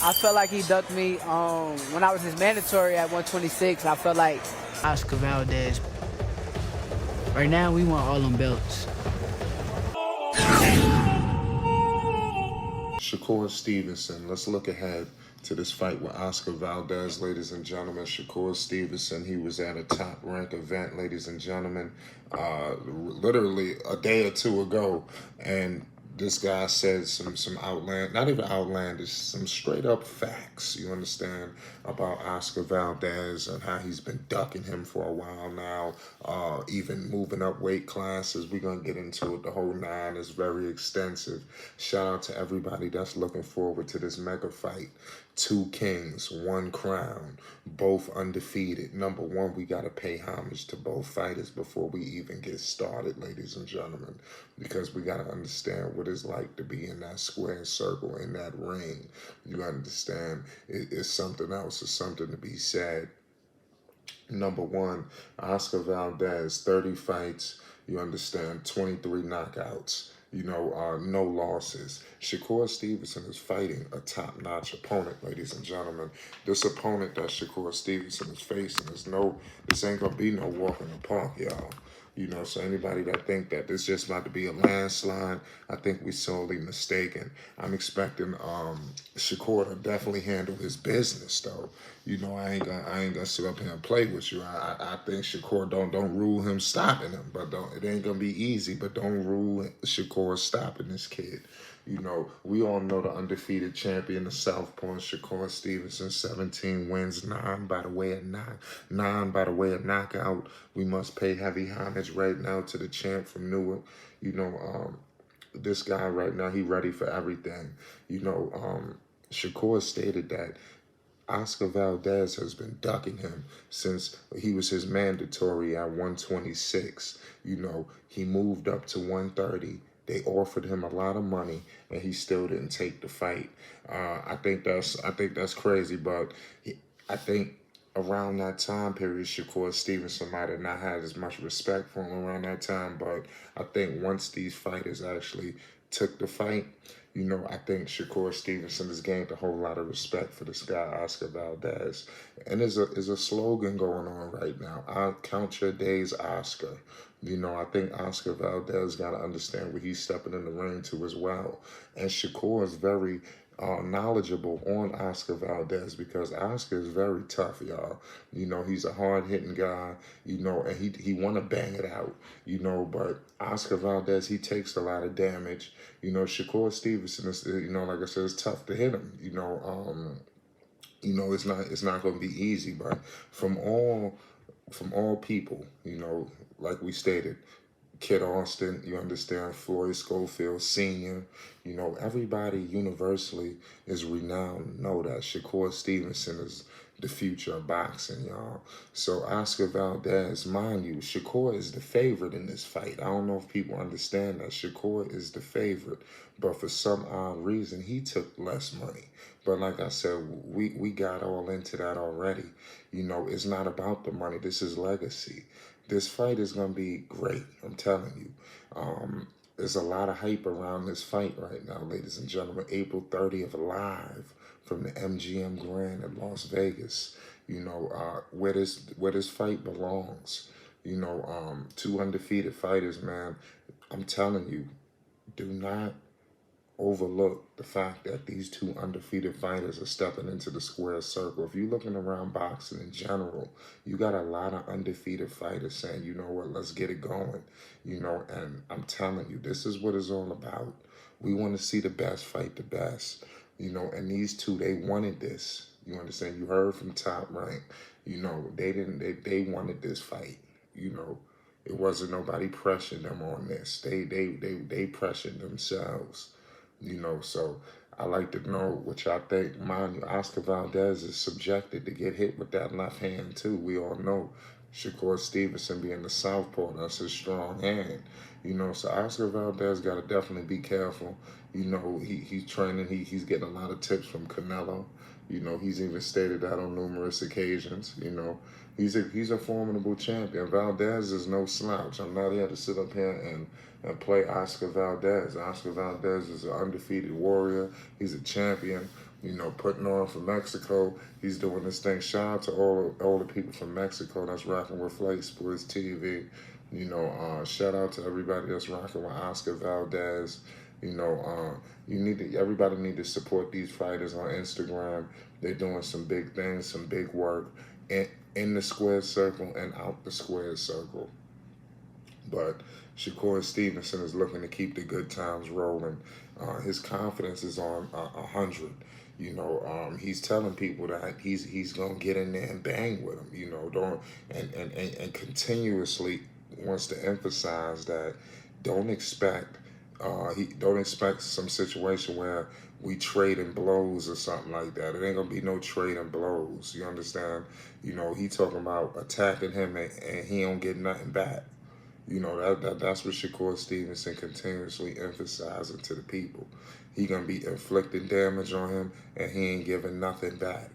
I felt like he ducked me when I was his mandatory at 126. I felt like Oscar Valdez. Right now, we want all them belts. Shakur Stevenson. Let's look ahead to this fight with Oscar Valdez, ladies and gentlemen. Shakur Stevenson, he was at a top-ranked event, ladies and gentlemen, literally a day or two ago, and this guy said some not even outlandish, some straight up facts, you understand, about Oscar Valdez and how he's been ducking him for a while now, even moving up weight classes. We're going to get into it. The whole nine is very extensive. Shout out to everybody that's looking forward to this mega fight. Two kings, one crown, both undefeated. Number one, we got to pay homage to both fighters before we even get started, ladies and gentlemen, because we got to understand what it's like to be in that square circle, in that ring. You understand? It's something else. It's something to be said. Number one, Oscar Valdez, 30 fights, you understand, 23 knockouts. No losses. Shakur Stevenson is fighting a top-notch opponent, ladies and gentlemen. This opponent that Shakur Stevenson is facing this ain't gonna be no walk in the park, y'all. So anybody that think that this just about to be a landslide, I think we sorely mistaken. I'm expecting Shakur to definitely handle his business, though. I ain't gonna sit up here and play with you. I think Shakur don't rule him stopping him, but it ain't gonna be easy. But don't rule Shakur stopping this kid. We all know the undefeated champion of Southpaw, Shakur Stevenson, 17 wins, 9 by the way of knockout. We must pay heavy homage right now to the champ from Newark. This guy right now, he ready for everything. Shakur stated that Oscar Valdez has been ducking him since he was his mandatory at 126. He moved up to 130. They offered him a lot of money, and he still didn't take the fight. I think that's crazy, but I think around that time period, Shakur Stevenson might have not had as much respect for him around that time. But I think once these fighters actually took the fight, I think Shakur Stevenson has gained a whole lot of respect for this guy, Oscar Valdez. And there's a slogan going on right now. I'll count your days, Oscar. I think Oscar Valdez got to understand what he's stepping in the ring to as well. And Shakur is very knowledgeable on Oscar Valdez because Oscar is very tough, y'all. He's a hard-hitting guy, and he want to bang it out, but Oscar Valdez, he takes a lot of damage. Shakur Stevenson is, like I said, it's tough to hit him. It's not going to be easy, but from all people, like we stated, Kid Austin, you understand, Floyd Schofield Sr., everybody universally is renowned. Know that Shakur Stevenson is the future of boxing, y'all. So Oscar Valdez, mind you, Shakur is the favorite in this fight. I don't know if people understand that. Shakur is the favorite, but for some odd reason, he took less money. But like I said, we got all into that already. It's not about the money. This is legacy. This fight is going to be great, I'm telling you. There's a lot of hype around this fight right now, ladies and gentlemen. April 30th, live from the MGM Grand in Las Vegas. Where this fight belongs. Two undefeated fighters, man. I'm telling you, do not overlook the fact that these two undefeated fighters are stepping into the square circle. If you're looking around boxing in general, you got a lot of undefeated fighters saying, you know what, let's get it going. And I'm telling you, this is what it's all about. We want to see the best fight the best. And these two, they wanted this. You understand? You heard from Top Rank. They wanted this fight. It wasn't nobody pressuring them on this. They pressured themselves. So I like to know what y'all think. Mind you, Oscar Valdez is subjected to get hit with that left hand too. We all know Shakur Stevenson being the southpaw, that's his strong hand. So Oscar Valdez got to definitely be careful. He's training. He's getting a lot of tips from Canelo. He's even stated that on numerous occasions. He's a formidable champion. Valdez is no slouch. I'm not here to sit up here and play Oscar Valdez. Oscar Valdez is an undefeated warrior. He's a champion. you know, putting on for Mexico. He's doing this thing. Shout out to all the people from Mexico that's rocking with Flight Sports TV. You know, shout out to everybody that's rocking with Oscar Valdez. You know, everybody need to support these fighters on Instagram. They're doing some big things, some big work in the square circle and out the square circle. But Shakur Stevenson is looking to keep the good times rolling. His confidence is on 100. You know, he's telling people that he's gonna get in there and bang with them. You know, don't and continuously wants to emphasize that don't expect he don't expect some situation where we trading blows or something like that. It ain't gonna be no trading blows. You understand? You know, he talking about attacking him and he don't get nothing back. You know, that's what Shakur Stevenson continuously emphasizing to the people. He gonna be inflicting damage on him and he ain't giving nothing back.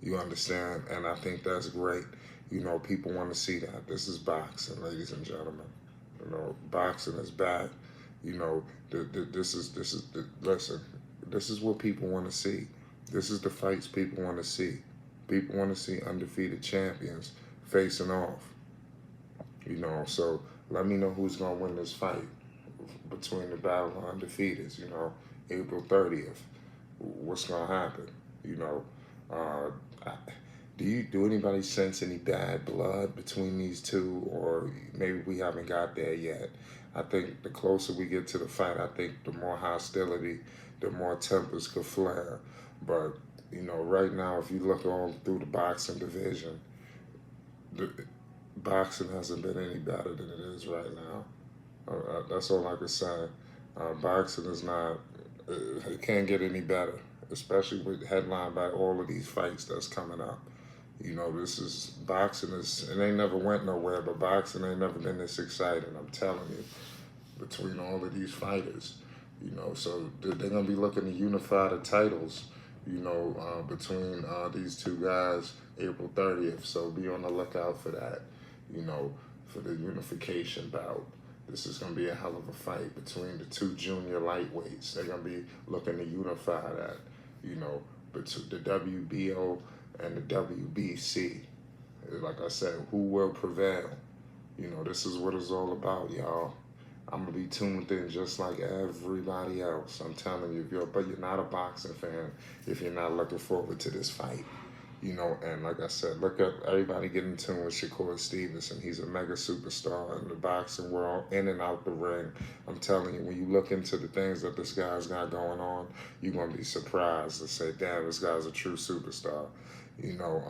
You understand? And I think that's great. You know, people want to see that. This is boxing, ladies and gentlemen. You know, boxing is back. You know, listen, this is what people want to see. This is the fights people want to see. People want to see undefeated champions facing off. You know, so let me know who's going to win this fight between the battle of undefeateds, you know, April 30th. What's going to happen? You know, do anybody sense any bad blood between these two, or maybe we haven't got there yet? I think the closer we get to the fight, I think the more hostility, the more tempers could flare. But, you know, right now, if you look on through the boxing division, boxing hasn't been any better than it is right now. That's all I can say. Boxing is not, it can't get any better, especially with headlined by all of these fights that's coming up. You know, boxing it ain't never went nowhere, but boxing ain't never been this exciting, I'm telling you, between all of these fighters. You know, so they're going to be looking to unify the titles, you know, between these two guys April 30th. So be on the lookout for that, you know, for the unification bout. This is going to be a hell of a fight between the two junior lightweights. They're going to be looking to unify that, you know, between the WBO and the WBC. Like I said, who will prevail? You know, this is what it's all about, y'all. I'm going to be tuned in just like everybody else. I'm telling you, but you're not a boxing fan if you're not looking forward to this fight. You know, and like I said, look up everybody getting in tune with Shakur Stevenson. He's a mega superstar in the boxing world, in and out the ring. I'm telling you, when you look into the things that this guy's got going on, you're going to be surprised and say, damn, this guy's a true superstar. You know,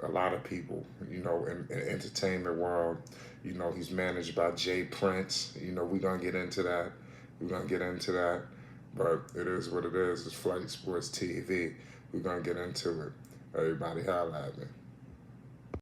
a lot of people, you know, in the entertainment world, you know, he's managed by Jay Prince. You know, we're going to get into that. We're going to get into that. But it is what it is. It's Flight Sports TV. We're going to get into it. Everybody holla at me.